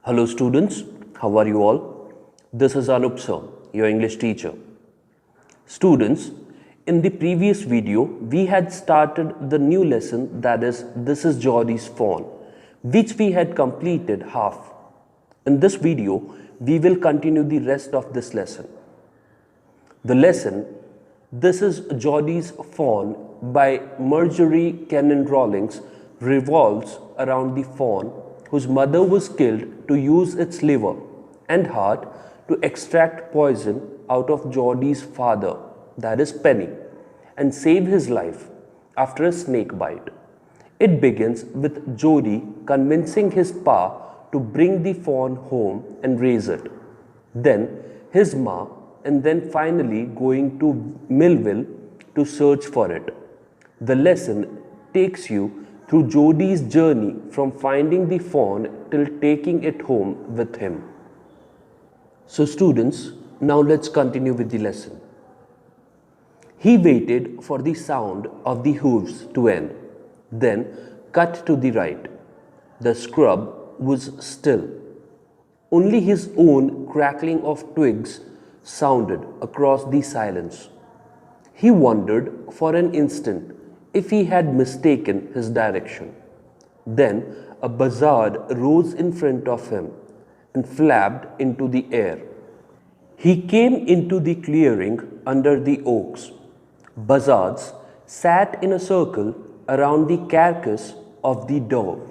Hello students, how are you all? This is Anup sir, your English teacher. Students, in the previous video, we had started the new lesson that is This is Jody's Fawn, which we had completed half. In this video, we will continue the rest of this lesson. The lesson This is Jody's Fawn by Marjorie Kennan Rawlings revolves around the fawn whose mother was killed to use its liver and heart to extract poison out of Jody's father, that is Penny, and save his life after a snake bite. It begins with Jody convincing his pa to bring the fawn home and raise it. Then his ma, and then finally going to Millville to search for it. The lesson takes you through Jody's journey from finding the fawn till taking it home with him. So students, now let's continue with the lesson. He waited for the sound of the hooves to end, then cut to the right. The scrub was still. Only his own crackling of twigs sounded across the silence. He wondered for an instant if he had mistaken his direction. Then a buzzard rose in front of him and flapped into the air. He came into the clearing under the oaks. Buzzards sat in a circle around the carcass of the dove.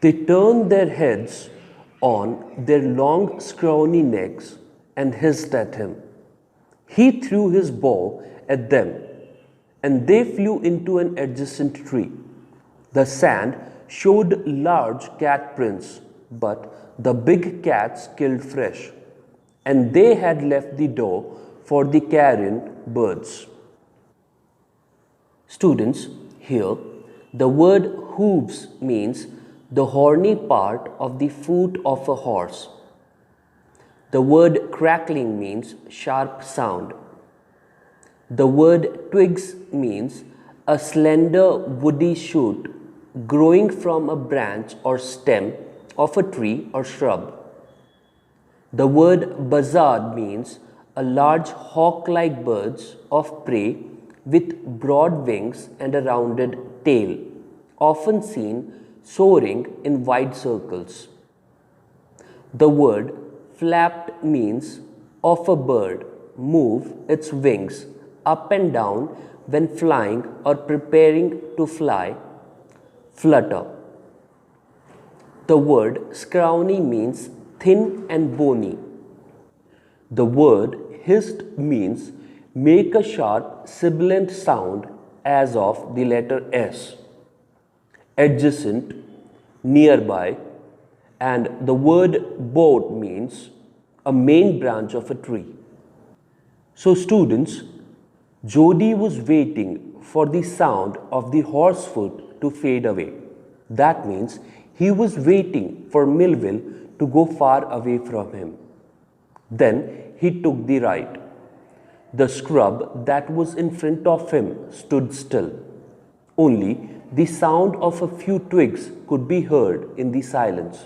They turned their heads on their long scrawny necks and hissed at him. He threw his bow at them, and they flew into an adjacent tree. The sand showed large cat prints, but the big cats killed fresh, and they had left the door for the carrion birds. Students, here the word hooves means the horny part of the foot of a horse. The word crackling means sharp sound. The word twigs means a slender woody shoot growing from a branch or stem of a tree or shrub. The word buzzard means a large hawk-like bird of prey with broad wings and a rounded tail, often seen soaring in wide circles. The word flapped means of a bird move its wings up and down when flying or preparing to fly, flutter. The word scrawny means thin and bony. The word hissed means make a sharp sibilant sound as of the letter S. Adjacent, nearby, and the word boat means a main branch of a tree. So students, Jody was waiting for the sound of the horse foot to fade away. That means he was waiting for Millville to go far away from him. Then he took the right. The scrub that was in front of him stood still. Only the sound of a few twigs could be heard in the silence.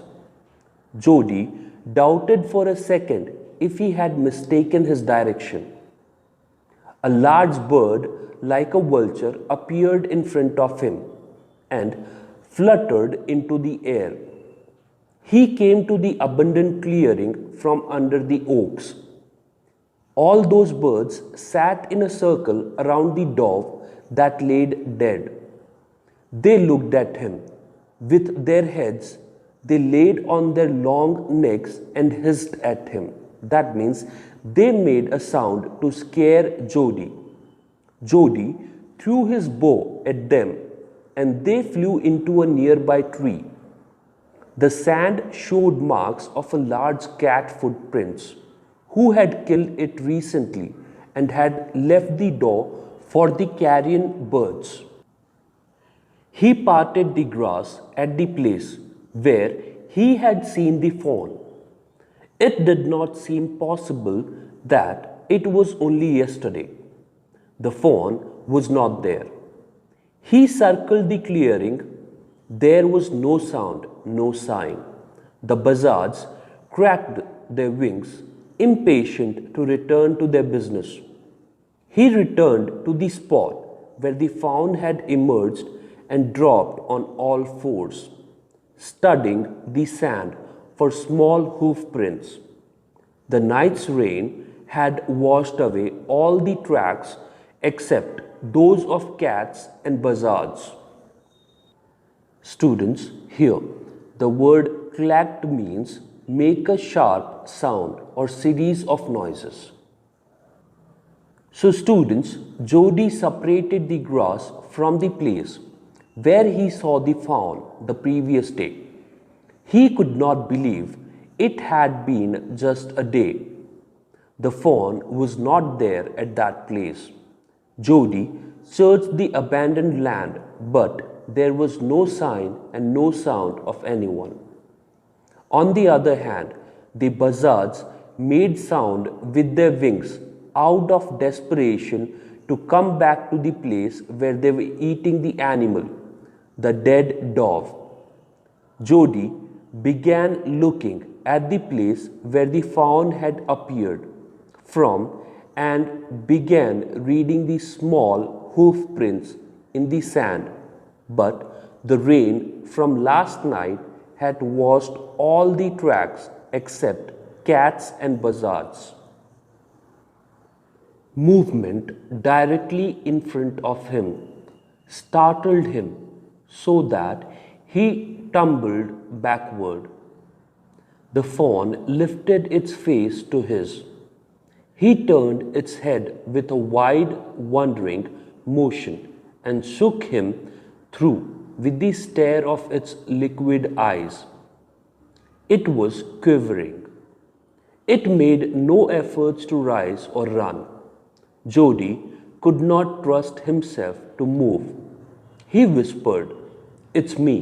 Jody doubted for a second if he had mistaken his direction. A large bird, like a vulture, appeared in front of him and fluttered into the air. He came to the abundant clearing from under the oaks. All those birds sat in a circle around the dove that laid dead. They looked at him. With their heads, they laid on their long necks and hissed at him. That means they made a sound to scare Jody. Jody threw his bow at them and they flew into a nearby tree. The sand showed marks of a large cat footprints who had killed it recently and had left the door for the carrion birds. He parted the grass at the place where he had seen the fawn. It did not seem possible that it was only yesterday. The fawn was not there. He circled the clearing. There was no sound, no sign. The buzzards cracked their wings, impatient to return to their business. He returned to the spot where the fawn had emerged and dropped on all fours, studying the sand for small hoof prints. The night's rain had washed away all the tracks except those of cats and buzzards. Students, here the word clacked means make a sharp sound or series of noises. So students, Jody separated the grass from the place where he saw the fawn the previous day. He could not believe it had been just a day. The fawn was not there at that place. Jody searched the abandoned land, but there was no sign and no sound of anyone. On the other hand, the buzzards made sound with their wings out of desperation to come back to the place where they were eating the animal, the dead dove. Jody began looking at the place where the fawn had appeared from and began reading the small hoof prints in the sand. But the rain from last night had washed all the tracks except cats and buzzards. Movement directly in front of him startled him so that he tumbled backward. The fawn lifted its face to his. He turned its head with a wide, wondering motion and shook him through with the stare of its liquid eyes. It was quivering. It made no efforts to rise or run. Jody could not trust himself to move. He whispered, "It's me."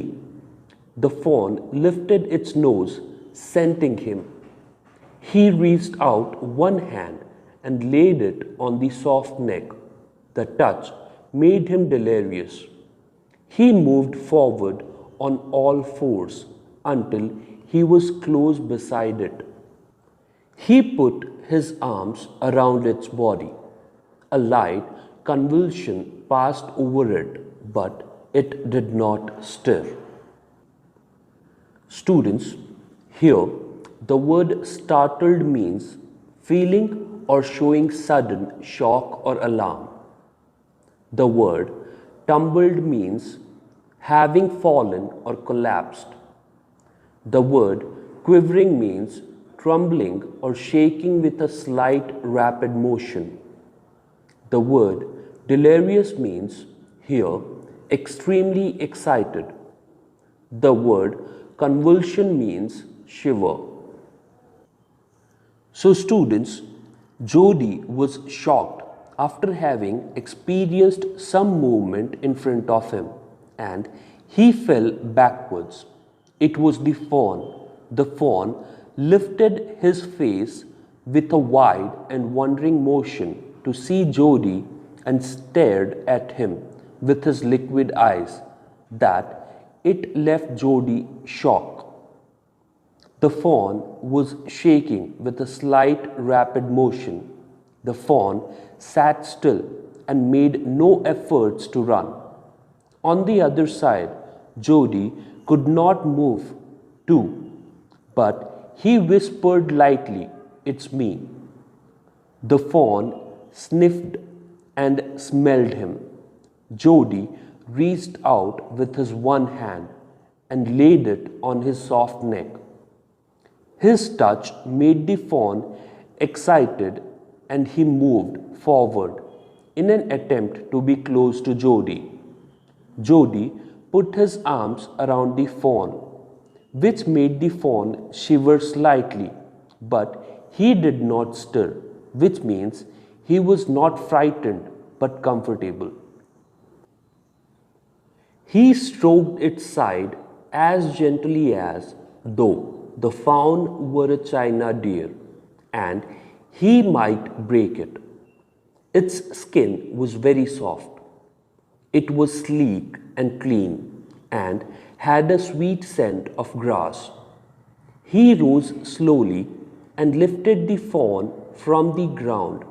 The fawn lifted its nose, scenting him. He reached out one hand and laid it on the soft neck. The touch made him delirious. He moved forward on all fours until he was close beside it. He put his arms around its body. A light convulsion passed over it, but it did not stir. Students, here the word startled means feeling or showing sudden shock or alarm. The word tumbled means having fallen or collapsed. The word quivering means trembling or shaking with a slight rapid motion. The word delirious means here extremely excited. The word convulsion means shiver. So students, Jody was shocked after having experienced some movement in front of him, and he fell backwards. It was the fawn. The fawn lifted his face with a wide and wondering motion to see Jody and stared at him with his liquid eyes that it left Jody shocked. The fawn was shaking with a slight rapid motion. The fawn sat still and made no efforts to run. On the other side, Jody could not move too, but he whispered lightly, "It's me." The fawn sniffed and smelled him. Jody reached out with his one hand and laid it on his soft neck. His touch made the fawn excited and he moved forward in an attempt to be close to Jody. Jody put his arms around the fawn, which made the fawn shiver slightly, but he did not stir, which means he was not frightened but comfortable. He stroked its side as gently as though the fawn were a china deer and he might break it. Its skin was very soft. It was sleek and clean and had a sweet scent of grass. He rose slowly and lifted the fawn from the ground.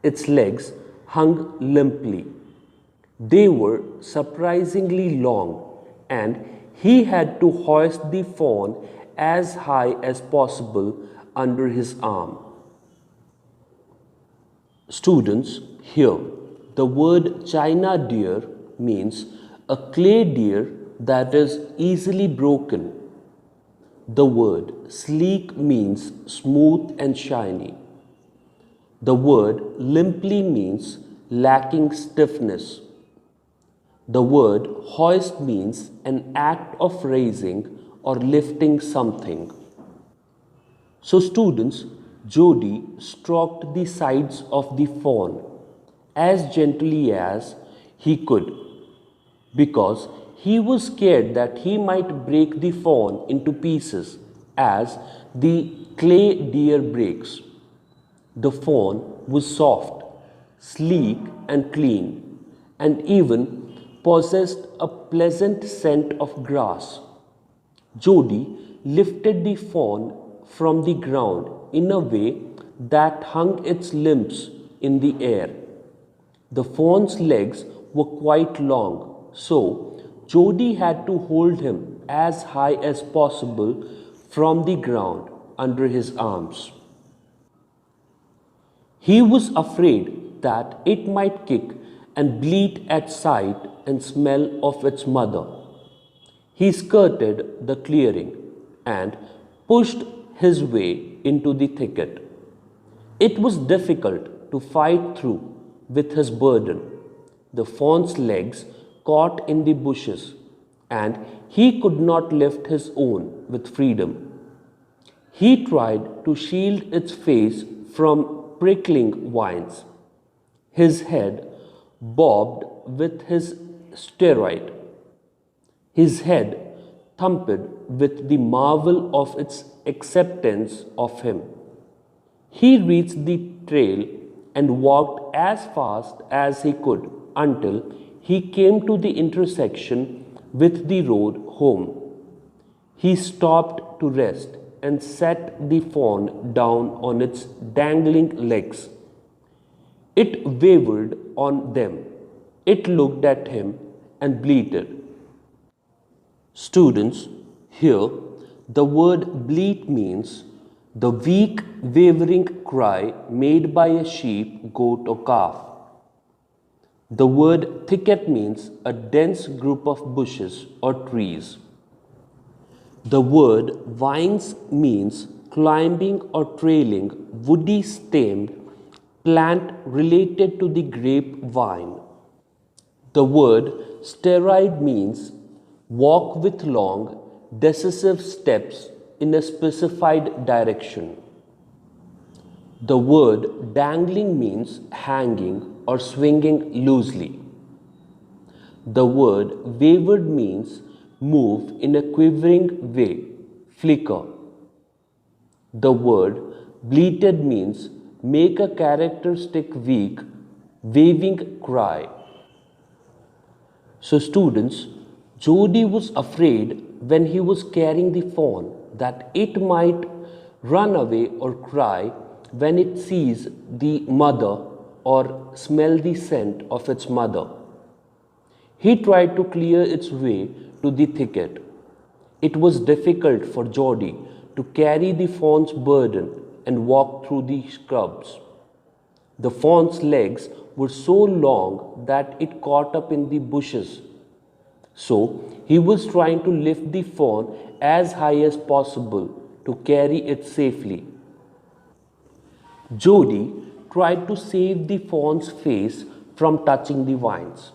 Its legs hung limply. They were surprisingly long, and he had to hoist the fawn as high as possible under his arm. Students, here the word China deer means a clay deer that is easily broken. The word sleek means smooth and shiny. The word limply means lacking stiffness. The word hoist means an act of raising or lifting something. So, students, Jody stroked the sides of the fawn as gently as he could because he was scared that he might break the fawn into pieces as the clay deer breaks. The fawn was soft, sleek, and clean, and even possessed a pleasant scent of grass. Jody lifted the fawn from the ground in a way that hung its limbs in the air. The fawn's legs were quite long, so Jody had to hold him as high as possible from the ground under his arms. He was afraid that it might kick and bleat at sight and smell of its mother. He skirted the clearing and pushed his way into the thicket. It was difficult to fight through with his burden. The fawn's legs caught in the bushes, and he could not lift his own with freedom. He tried to shield its face from prickling vines. His head bobbed with his steroid. His head thumped with the marvel of its acceptance of him. He reached the trail and walked as fast as he could until he came to the intersection with the road home. He stopped to rest and set the fawn down on its dangling legs. It wavered on them. It looked at him and bleated. Students, here the word bleat means the weak, wavering cry made by a sheep, goat, or calf. The word thicket means a dense group of bushes or trees. The word vines means climbing or trailing woody stemmed plant related to the grapevine. The word steroid means walk with long, decisive steps in a specified direction. The word dangling means hanging or swinging loosely. The word wavered means move in a quivering way, flicker. The word bleated means make a characteristic weak, waving cry. So, students, Jody was afraid when he was carrying the fawn that it might run away or cry when it sees the mother or smell the scent of its mother. He tried to clear its way to the thicket. It was difficult for Jody to carry the fawn's burden and walk through the scrubs. The fawn's legs were so long that it caught up in the bushes. So he was trying to lift the fawn as high as possible to carry it safely. Jody tried to save the fawn's face from touching the vines.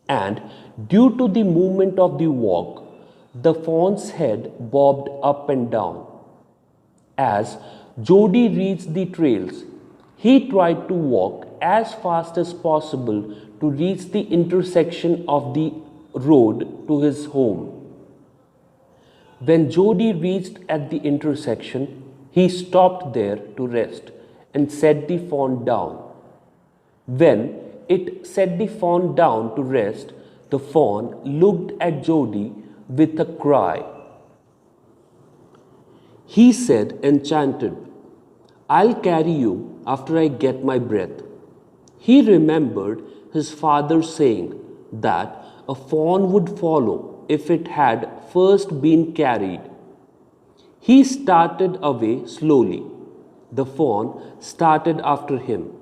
And due to the movement of the walk, the fawn's head bobbed up and down. As Jody reached the trails, he tried to walk as fast as possible to reach the intersection of the road to his home. When Jody reached at the intersection, he stopped there to rest and set the fawn down. When it set the fawn down to rest, the fawn looked at Jody with a cry. He said, enchanted, I'll carry you after I get my breath. He remembered his father saying that a fawn would follow if it had first been carried. He started away slowly. The fawn started after him.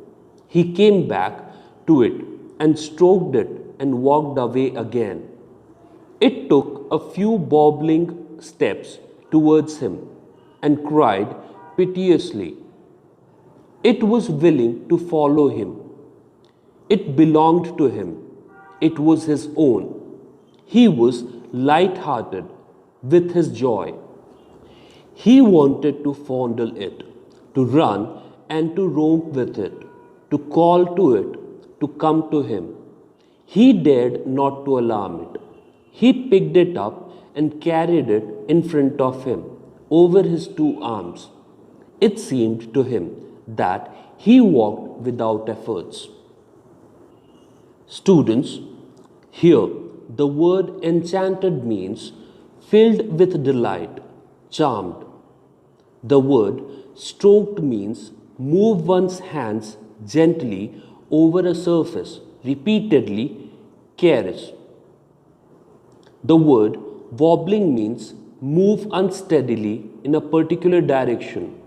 He came back to it and stroked it and walked away again. It took a few bobbling steps towards him and cried piteously. It was willing to follow him. It belonged to him. It was his own. He was light-hearted with his joy. He wanted to fondle it, to run and to romp with it, to call to it, to come to him. He dared not to alarm it. He picked it up and carried it in front of him, over his two arms. It seemed to him that he walked without efforts. Students, here the word enchanted means filled with delight, charmed. The word stroked means move one's hands gently over a surface, repeatedly, caress. The word wobbling means move unsteadily in a particular direction,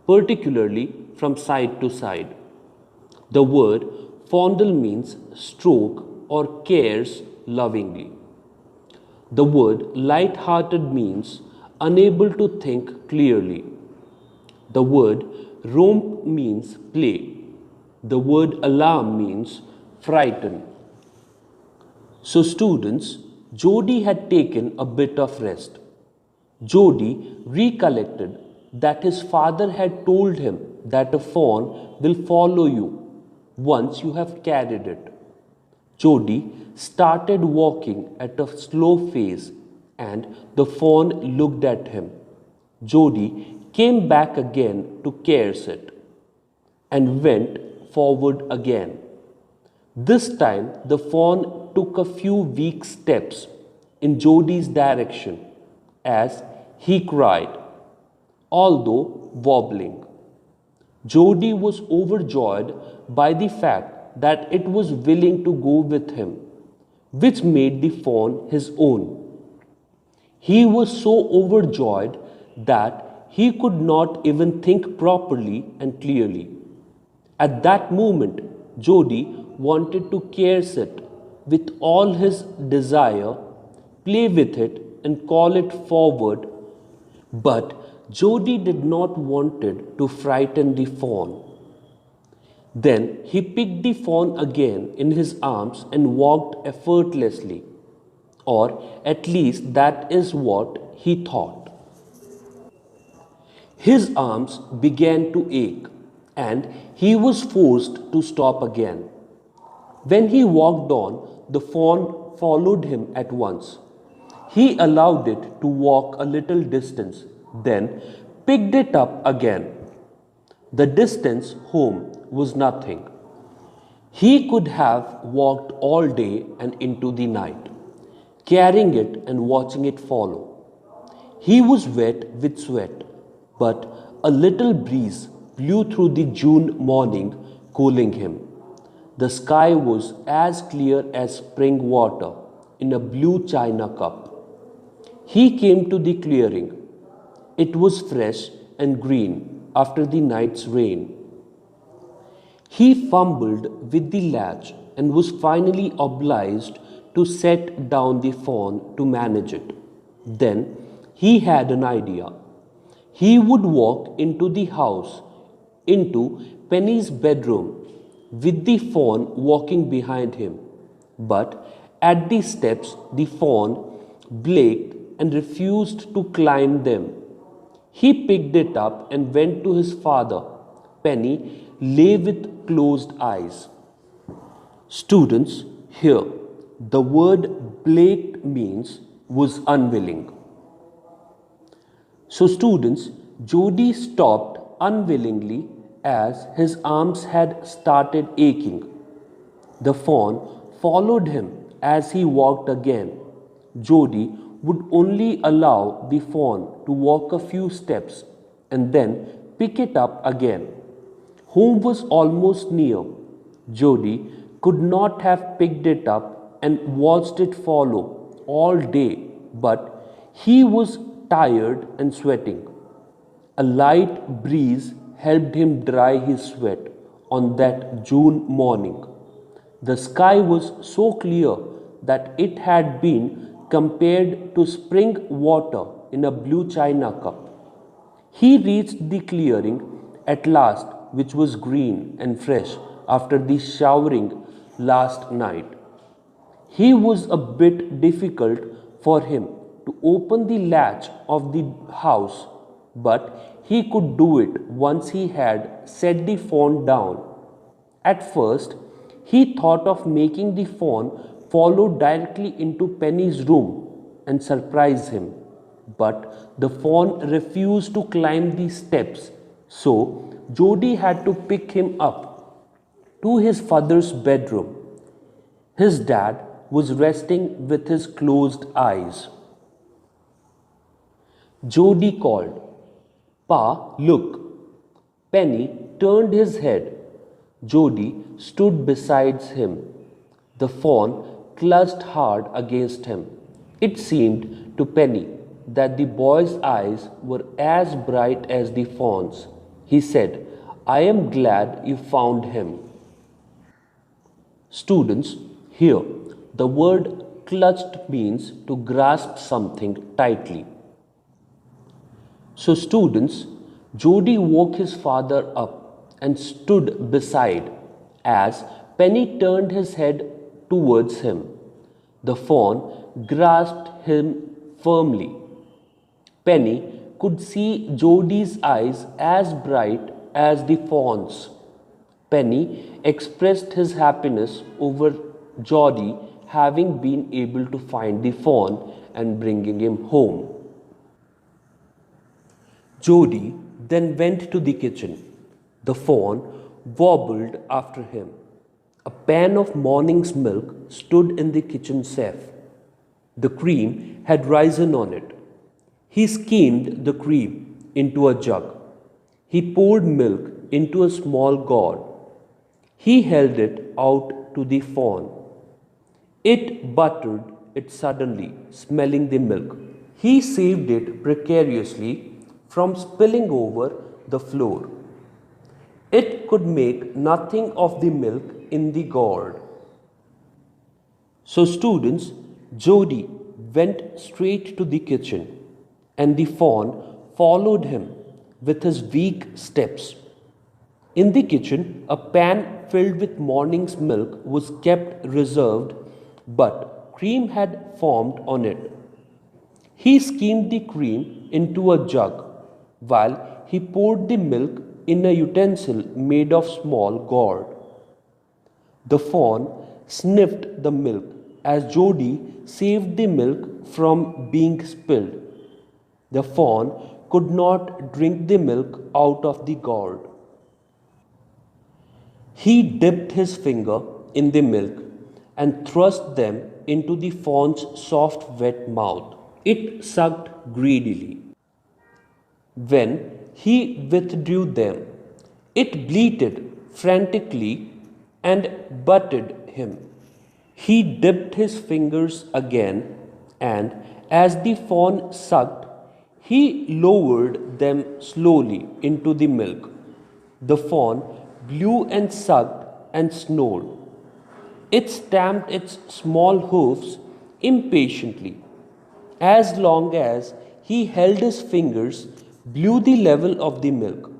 particularly from side to side. The word fondle means stroke or cares lovingly. The word light-hearted means unable to think clearly. The word romp means play. The word alarm means frighten. So students, Jody had taken a bit of rest. Jody recollected that his father had told him that a fawn will follow you once you have carried it. Jody started walking at a slow pace and the fawn looked at him. Jody came back again to caress it and went forward again. This time the fawn took a few weak steps in Jody's direction as he cried, although wobbling. Jody was overjoyed by the fact that it was willing to go with him, which made the fawn his own. He was so overjoyed that he could not even think properly and clearly. At that moment, Jody wanted to caress it with all his desire, play with it, and call it forward, but Jody did not want it to frighten the fawn. Then he picked the fawn again in his arms and walked effortlessly, or at least that is what he thought. His arms began to ache, and he was forced to stop again. When he walked on, the fawn followed him at once. He allowed it to walk a little distance, then picked it up again. The distance home was nothing. He could have walked all day and into the night, carrying it and watching it follow. He was wet with sweat, but a little breeze blew through the June morning, cooling him. The sky was as clear as spring water in a blue china cup. He came to the clearing. It was fresh and green after the night's rain. He fumbled with the latch and was finally obliged to set down the fawn to manage it. Then he had an idea. He would walk into the house, into Penny's bedroom, with the fawn walking behind him. But at the steps, the fawn blaked and refused to climb them. He picked it up and went to his father. Penny lay with closed eyes. Students, here, the word blaked means was unwilling. So students, Jody stopped unwillingly as his arms had started aching. The fawn followed him as he walked again. Jody would only allow the fawn to walk a few steps and then pick it up again. Home was almost near. Jody could not have picked it up and watched it follow all day, but he was tired and sweating. A light breeze helped him dry his sweat on that June morning. The sky was so clear that it had been compared to spring water in a blue china cup. He reached the clearing at last, which was green and fresh after the showering last night. He was a bit difficult for him to open the latch of the house, but he could do it once he had set the fawn down. At first, he thought of making the fawn follow directly into Penny's room and surprise him, but the fawn refused to climb the steps, so Jody had to pick him up to his father's bedroom. His dad was resting with his closed eyes. Jody called, "Pa, look." Penny turned his head. Jody stood beside him. The fawn clutched hard against him. It seemed to Penny that the boy's eyes were as bright as the fawn's. He said, "I am glad you found him." Students, here the word clutched means to grasp something tightly. So, students, Jody woke his father up and stood beside as Penny turned his head towards him. The fawn grasped him firmly. Penny could see Jody's eyes as bright as the fawn's. Penny expressed his happiness over Jody having been able to find the fawn and bringing him home. Jody then went to the kitchen. The fawn wobbled after him. A pan of morning's milk stood in the kitchen safe. The cream had risen on it. He skimmed the cream into a jug. He poured milk into a small gourd. He held it out to the fawn. It buttered it suddenly, smelling the milk. He saved it precariously from spilling over the floor. It could make nothing of the milk in the gourd. So, students, Jody went straight to the kitchen, and the fawn followed him with his weak steps. In the kitchen, a pan filled with morning's milk was kept reserved, but cream had formed on it. He skimmed the cream into a jug while he poured the milk in a utensil made of small gourd. The fawn sniffed the milk as Jody saved the milk from being spilled. The fawn could not drink the milk out of the gourd. He dipped his finger in the milk and thrust them into the fawn's soft, wet mouth. It sucked greedily. When he withdrew them, it bleated frantically and butted him. He dipped his fingers again, and as the fawn sucked, he lowered them slowly into the milk. The fawn blew and sucked and snored. It stamped its small hoofs impatiently. As long as he held his fingers below the level of the milk,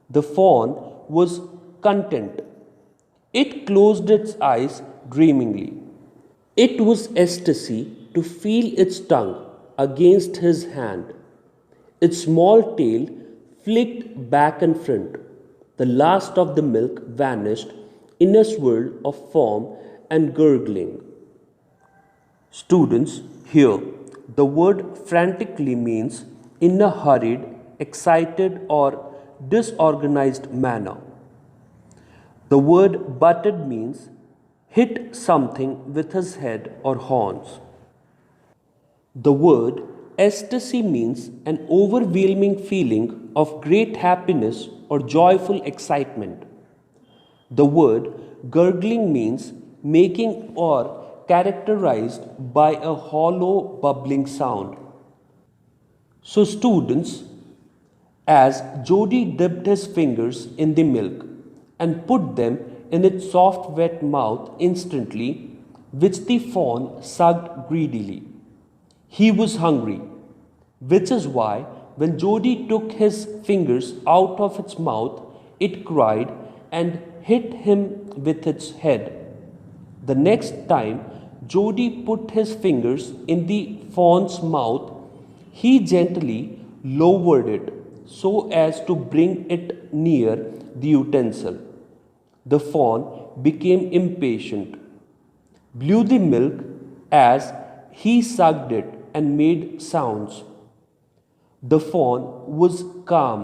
the fawn was content. It closed its eyes dreamingly. It was ecstasy to feel its tongue against his hand. Its small tail flicked back and front. The last of the milk vanished in a swirl of foam and gurgling. Students, here the word frantically means in a hurried, excited, or disorganized manner. The word butted means hit something with his head or horns. The word ecstasy means an overwhelming feeling of great happiness or joyful excitement. The word gurgling means making or characterized by a hollow bubbling sound. So, students, as Jody dipped his fingers in the milk and put them in its soft, wet mouth instantly, which the fawn sucked greedily. He was hungry, which is why when Jody took his fingers out of its mouth, it cried and hit him with its head. The next time Jody put his fingers in the fawn's mouth, he gently lowered it so as to bring it near the utensil. The fawn became impatient, blew the milk as he sucked it, and made sounds. The fawn was calm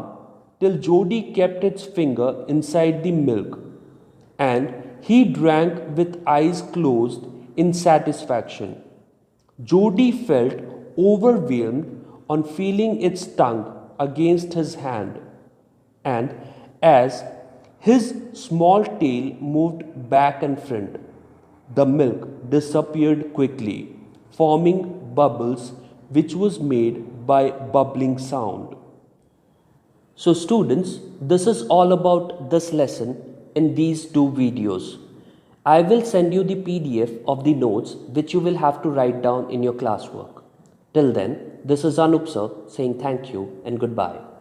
till Jody kept its finger inside the milk, and he drank with eyes closed in satisfaction. Jody felt overwhelmed on feeling its tongue against his hand, and as his small tail moved back and front, the milk disappeared quickly, forming bubbles which was made by bubbling sound. So students, this is all about this lesson in these two videos. I will send you the PDF of the notes which you will have to write down in your classwork. Till then, this is Anup sir saying thank you and goodbye.